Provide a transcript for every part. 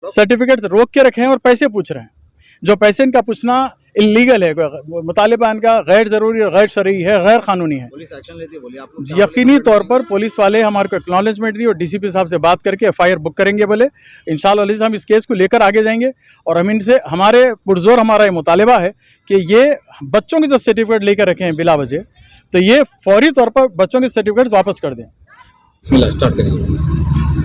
Certificate रोक के रखे हैं और पैसे पूछ रहे हैं। जो पैसे इनका पूछना इलीगल है, मुतालिबा इनका गैर ज़रूरी, गैर शरई है, गैर कानूनी है। पुलिस एक्शन लेती है, बोलिए आप लोग। यकीनी तौर पर पुलिस वाले हमारे को एक्नॉलेजमेंट दी और डीसीपी साहब से बात करके एफआईआर बुक करेंगे। बोले इंशाल्लाह हम इस केस को लेकर आगे जाएंगे और हम इनसे हमारे पुरजोर हमारा ये मुतालिबा है कि ये बच्चों के जो सर्टिफिकेट लेकर रखे हैं बिला वजह, तो ये फौरी तौर पर बच्चों के सर्टिफिकेट वापस कर दें।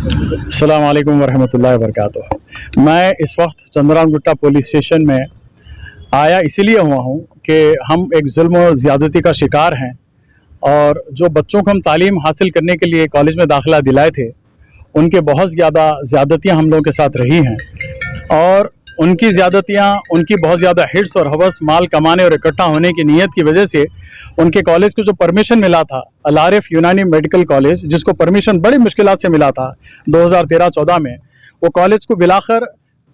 अस्सलाम वालेकुम वरहमतुल्लाहि वबरकातुहू। मैं इस वक्त चंद्राम गुट्टा पुलिस स्टेशन में आया इसलिए हुआ हूँ कि हम एक जुल्म और ज़्यादती का शिकार हैं और जो बच्चों को हम तालीम हासिल करने के लिए कॉलेज में दाखिला दिलाए थे, उनके बहुत ज़्यादा ज़्यादतियाँ हम लोगों के साथ रही हैं और उनकी ज़्यादतियाँ, उनकी बहुत ज़्यादा हिट्स और हवस माल कमाने और इकट्ठा होने की नीयत की वजह से उनके कॉलेज को जो परमिशन मिला था, अल आरिफ यूनानी मेडिकल कॉलेज, जिसको परमिशन बड़ी मुश्किलात से मिला था 2013-14 में, वो कॉलेज को बिलाकर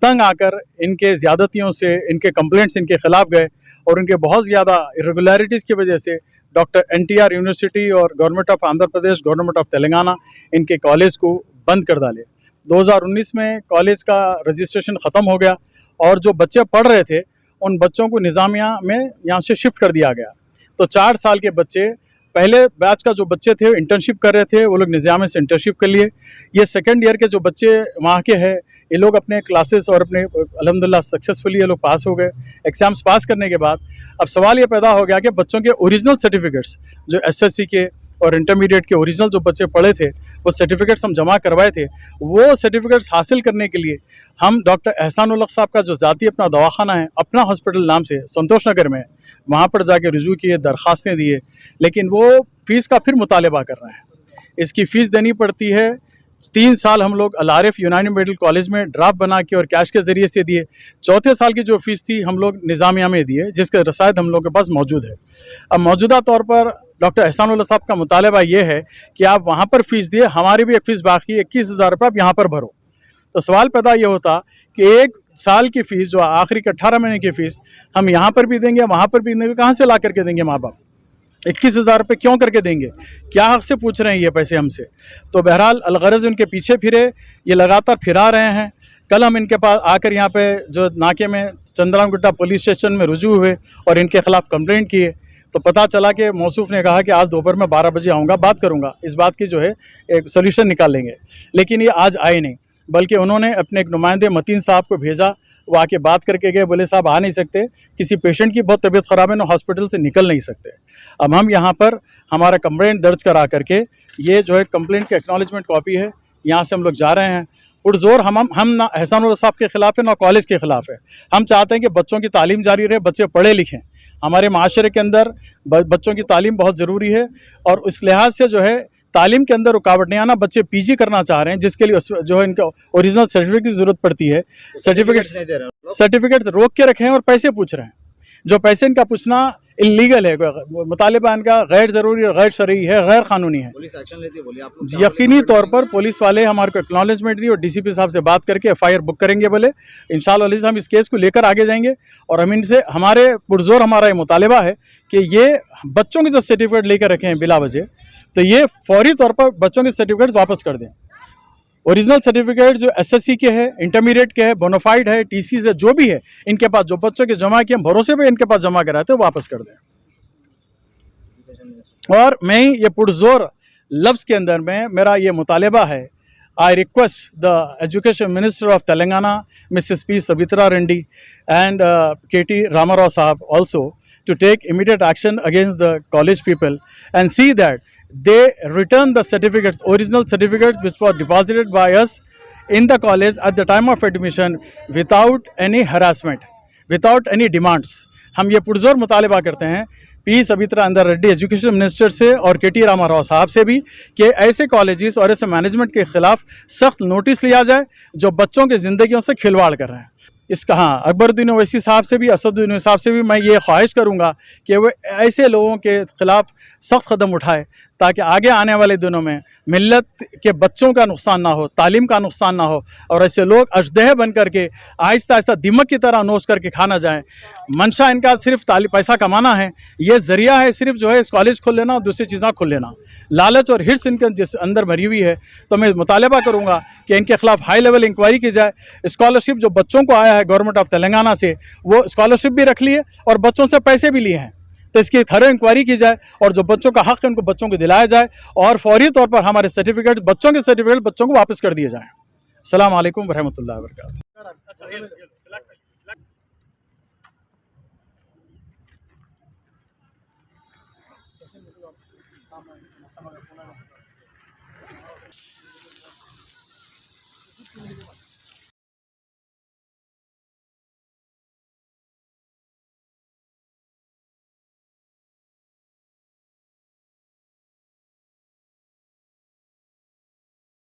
तंग आकर इनके ज़्यादतियों से, इनके कंप्लेंट्स इनके ख़िलाफ़ गए और उनके बहुत ज़्यादा इरेगुलरिटीज़ की वजह से डॉक्टर NTR यूनिवर्सिटी और government of Andhra Pradesh, government of Telangana इनके कॉलेज को बंद कर डाले। 2019 में कॉलेज का रजिस्ट्रेशन ख़त्म हो गया और जो बच्चे पढ़ रहे थे उन बच्चों को निज़ामिया में यहाँ से शिफ्ट कर दिया गया। तो 4 साल के बच्चे, पहले बैच का जो बच्चे थे इंटर्नशिप कर रहे थे, वो लोग निज़ामिया से इंटर्नशिप कर लिए। ये सेकेंड ईयर के जो बच्चे वहाँ के हैं, ये लोग अपने क्लासेस और अपने अल्हम्दुलिल्लाह सक्सेसफुली ये लोग पास हो गए। एग्ज़ाम्स पास करने के बाद अब सवाल ये पैदा हो गया कि बच्चों के ओरिजिनल सर्टिफिकेट्स जो SSC के और इंटरमीडिएट के ओरिजिनल जो बच्चे पढ़े थे, वो सर्टिफिकेट्स हम जमा करवाए थे, वो सर्टिफिकेट्स हासिल करने के लिए हम डॉक्टर एहसानुल हक साहब का जो ज़ाती अपना दवाखाना है, अपना हॉस्पिटल नाम से संतोष नगर में, वहाँ पर जाके रुजू किए, दरख्वास्तें दिए, लेकिन वो फ़ीस का फिर मुतालिबा कर रहे हैं। इसकी फ़ीस देनी पड़ती है। 3 साल हम लोग अल आरिफ यूनानी मेडिकल कॉलेज में ड्राफ्ट बना के और कैश के ज़रिए से दिए। चौथे साल की जो फ़ीस थी हम लोग निज़ामिया में दिए, जिसके रसायद हम लोग के पास मौजूद है। अब मौजूदा तौर पर डॉक्टर एहसानुल हक साहब का मुतालिबा ये है कि आप वहाँ पर फ़ीस दिए, हमारी भी एक फ़ीस बाकी है, 21,000 रुपये आप यहाँ पर भरो। तो सवाल पैदा ये होता कि 1 साल की फ़ीस जो आखिरी के 18 महीने की फ़ीस हम यहाँ पर भी देंगे, वहाँ पर भी देंगे, कहाँ से ला करके देंगे माँ बाप? 21,000 रुपये क्यों करके देंगे? क्या हक़ से पूछ रहे हैं ये पैसे हमसे? तो बहरहाल अलगरज़ उनके पीछे फिरे, ये लगातार फिरा रहे हैं। कल हम इनके पास आकर यहाँ पे जो नाके में चंद्राम गुट्टा पुलिस स्टेशन में रुजू हुए और इनके ख़िलाफ़ कंप्लेंट किए, तो पता चला कि मौसूफ़ ने कहा कि आज दोपहर में 12 बजे आऊँगा, बात करूँगा, इस बात की जो है एक सोल्यूशन निकाल लेंगे। लेकिन ये आज आए नहीं, बल्कि उन्होंने अपने एक नुमाइंदे मतीन साहब को भेजा, वो आके बात करके गए, बोले साहब आ नहीं सकते, किसी पेशेंट की बहुत तबीयत ख़राब है ना, हॉस्पिटल से निकल नहीं सकते। अब हम यहाँ पर हमारा कंप्लेंट दर्ज करा करके, ये जो है कंप्लेंट की एक्नॉलेजमेंट कॉपी है, यहाँ से हम लोग जा रहे हैं। पुरजोर हम ना एहसानुल हक साहब के ख़िलाफ़ है ना कॉलेज के ख़िलाफ़ है। हम चाहते हैं कि बच्चों की तालीम जारी रहे, बच्चे पढ़े लिखें। हमारे माशरे के अंदर बच्चों की तालीम बहुत ज़रूरी है और इस लिहाज से जो है तालीम के अंदर रुकावट नहीं आना। बच्चे PG करना चाह रहे हैं, जिसके लिए जो है इनका ओरिजिनल सर्टिफिकेट की ज़रूरत पड़ती है। सर्टिफिकेट रोक के रखे हैं और पैसे पूछ रहे हैं। जो पैसे इनका पूछना इलीगल है, मुतालिबा इनका गैर ज़रूरी, गैर शरई है, गैर कानूनी है। पुलिस एक्शन लेती है, बोलिए आप लोग। यकीनी तौर पर पुलिस वाले हमारे को एक्नॉलेजमेंट दी और DCP साहब से बात करके एफआईआर बुक करेंगे। बोले इंशाल्लाह हम इस केस को लेकर आगे जाएंगे और हम इनसे हमारे पुरजोर हमारा ये मुतालिबा है कि ये बच्चों के जो सर्टिफिकेट लेकर रखे हैं बिला वजह, तो ये फौरी तौर पर बच्चों के सर्टिफिकेट वापस कर दें। ओरिजिनल सर्टिफिकेट जो SSC के हैं, इंटरमीडिएट के हैं, बोनाफाइड है, TCs है, जो भी है इनके पास, जो बच्चों के जमा किए हम भरोसे पे इनके पास जमा कराते हैं, वापस कर दें। और मैं ये पुरजोर लफ्ज़ के अंदर में मेरा ये मुतालिबा है, I request the education minister of Telangana Mrs. P. Sabitra Reddy and KT Ramarao Sahab also to take immediate action against the college people and see that they return the certificates, original certificates which were deposited by us in the college at the time of admission without any harassment, without any demands. हम ये पुरजोर मुतालिबा करते हैं P. Sabitra Reddy education minister से और KT Rama Rao साहब से भी कि ऐसे कॉलेजेस और ऐसे मैनेजमेंट के ख़िलाफ़ सख्त नोटिस लिया जाए जो बच्चों की ज़िंदगियों से खिलवाड़ कर रहे हैं। इसका हाँ, अकबरुद्दीन ओवैसी साहब से भी, असदुद्दीन साहब से भी मैं ये ख्वाहिश करूँगा कि वो ऐसे लोगों के ख़िलाफ़ सख्त कदम उठाए ताकि आगे आने वाले दिनों में मिल्लत के बच्चों का नुकसान ना हो, तालीम का नुकसान ना हो और ऐसे लोग अजदेह बन करके आहिस्ता आहिस्ता दिमक की तरह नोच करके खाना जाए। मंशा इनका सिर्फ पैसा कमाना है, ये ज़रिया है सिर्फ जो है कॉलेज खोल लेना और दूसरी चीज़ें खोल लेना। लालच और हिर्स इनके जिस अंदर भरी हुई है। तो मैं मुतालबा करूँगा कि इनके खिलाफ हाई लेवल इंक्वायरी की जाए। स्कॉलरशिप जो बच्चों को आया है गवर्नमेंट ऑफ तेलंगाना से, वो स्कॉलरशिप भी रख लिए और बच्चों से पैसे भी लिए हैं, तो इसकी थरो इंक्वायरी की जाए और जो बच्चों का हक़ है उनको बच्चों को दिलाया जाए और फौरी तौर पर हमारे सर्टिफिकेट बच्चों के सर्टिफिकेट बच्चों को वापस कर दिए जाएँ। अस्सलाम वालेकुम वरहमतुल्लाहि वबरकातुहू।